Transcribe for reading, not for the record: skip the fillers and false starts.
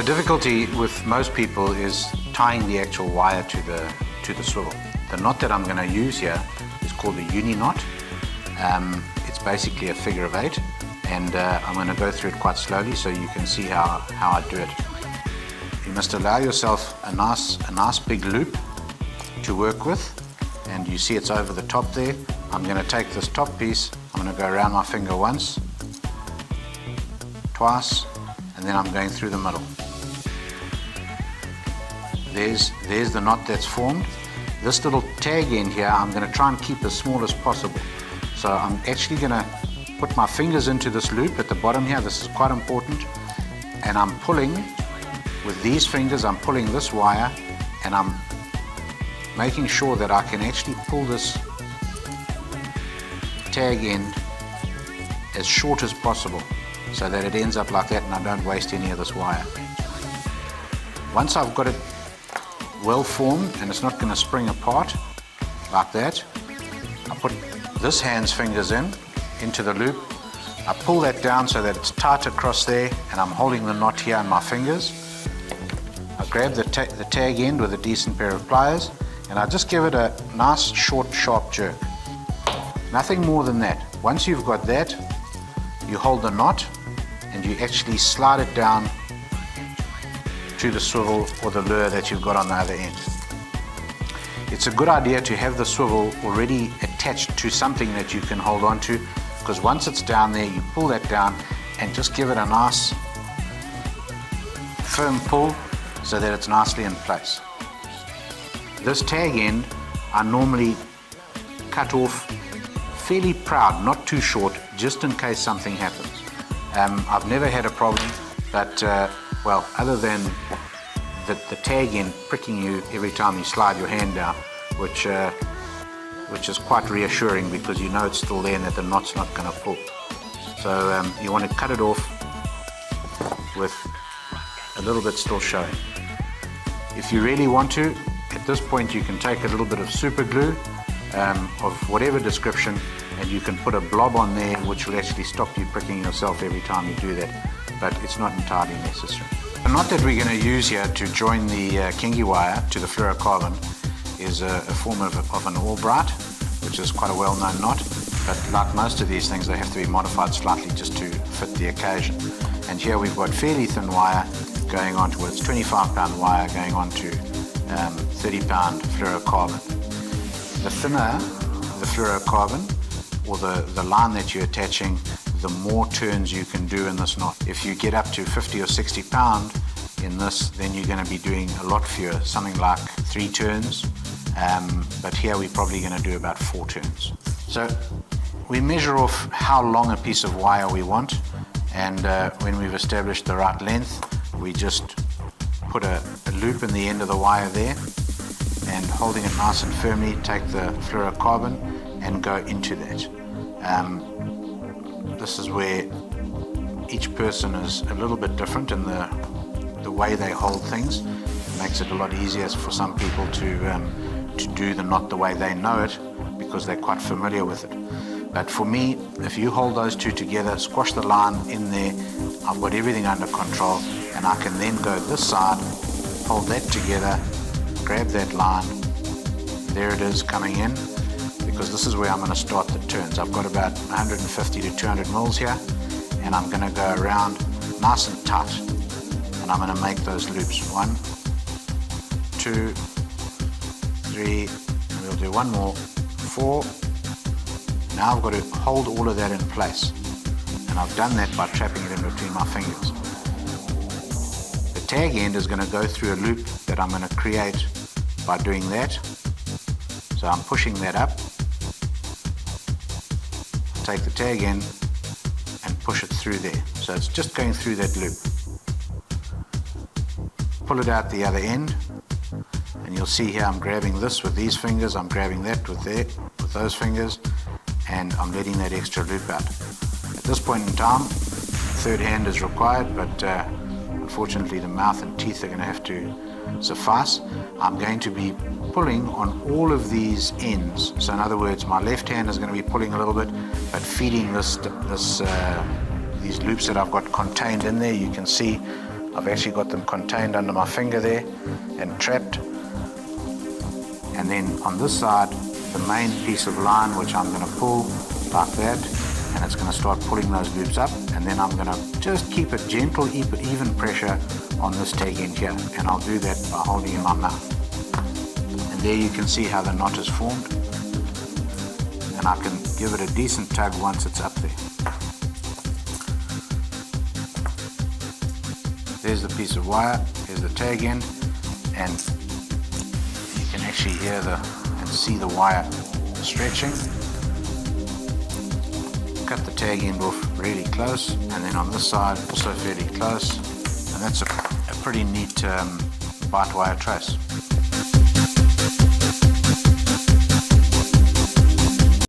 difficulty with most people is tying the actual wire to the swivel. The knot that I'm going to use here is called a uni knot. It's basically a figure of 8, and I'm going to go through it quite slowly so you can see how I do it. You must allow yourself a nice big loop to work with, and you see it's over the top there. I'm going to take this top piece, I'm going to go around my finger once, twice, and then I'm going through the middle. There's the knot that's formed. This little tag end here I'm going to try and keep as small as possible. So I'm actually going to put my fingers into this loop at the bottom here. This is quite important, and I'm pulling with these fingers. I'm pulling this wire, and I'm making sure that I can actually pull this tag end as short as possible so that it ends up like that and I don't waste any of this wire. Once I've got it well formed and it's not going to spring apart like that, I put this hand's fingers into the loop. I pull that down so that it's tight across there, and I'm holding the knot here in my fingers. I grab the tag end with a decent pair of pliers, and I just give it a nice short sharp jerk. Nothing more than that. Once you've got that, you hold the knot and you actually slide it down to the swivel or the lure that you've got on the other end. It's a good idea to have the swivel already attached to something that you can hold on to, because once it's down there, you pull that down and just give it a nice firm pull so that it's nicely in place. This tag end I normally cut off fairly proud, not too short, just in case something happens. I've never had a problem, but well, other than the tag end pricking you every time you slide your hand down, which is quite reassuring because you know it's still there and that the knot's not going to pull. So you want to cut it off with a little bit still showing. If you really want to, at this point you can take a little bit of super glue of whatever description, and you can put a blob on there which will actually stop you pricking yourself every time you do that, but it's not entirely necessary. The knot that we're going to use here to join the kingi wire to the fluorocarbon is a form of an Albright, which is quite a well-known knot, but like most of these things they have to be modified slightly just to fit the occasion. And here we've got fairly thin wire going on to, well, it's 25-pound wire going on to 30-pound fluorocarbon. The thinner the fluorocarbon or the line that you're attaching, the more turns you can do in this knot. If you get up to 50 or 60 pound in this, then you're going to be doing a lot fewer, something like 3 turns, but here we're probably going to do about 4 turns. So we measure off how long a piece of wire we want, and when we've established the right length, we just put a loop in the end of the wire there, and holding it nice and firmly, take the fluorocarbon and go into that. This is where each person is a little bit different in the way they hold things. It makes it a lot easier for some people to do the knot the way they know it, because they're quite familiar with it. But for me, if you hold those two together, squash the line in there, I've got everything under control, and I can then go this side, hold that together, grab that line, there it is coming in, because this is where I'm going to start the turns. I've got about 150 to 200 mils here, and I'm going to go around nice and tight, and I'm going to make those loops. 1, 2, 3, and we'll do one more, 4. Now I've got to hold all of that in place, and I've done that by trapping it in between my fingers. The tag end is going to go through a loop that I'm going to create by doing that. So I'm pushing that up, take the tag end and push it through there. So it's just going through that loop. Pull it out the other end, and you'll see here I'm grabbing this with these fingers, I'm grabbing that with those fingers, and I'm letting that extra loop out. At this point in time, third hand is required, but unfortunately the mouth and teeth are going to have to suffice. I'm going to be pulling on all of these ends. So in other words, my left hand is going to be pulling a little bit, but feeding these loops that I've got contained in there. You can see I've actually got them contained under my finger there and trapped. And then on this side, the main piece of line, which I'm going to pull like that, and it's going to start pulling those loops up, and then I'm going to just keep a gentle, even pressure on this tag end here, and I'll do that by holding in my mouth. And there you can see how the knot is formed, and I can give it a decent tug once it's up there. There's the piece of wire, here's the tag end, and you can actually hear and see the wire stretching. Cut the tag end off really close, and then on this side also fairly close, and that's a pretty neat bite wire trace.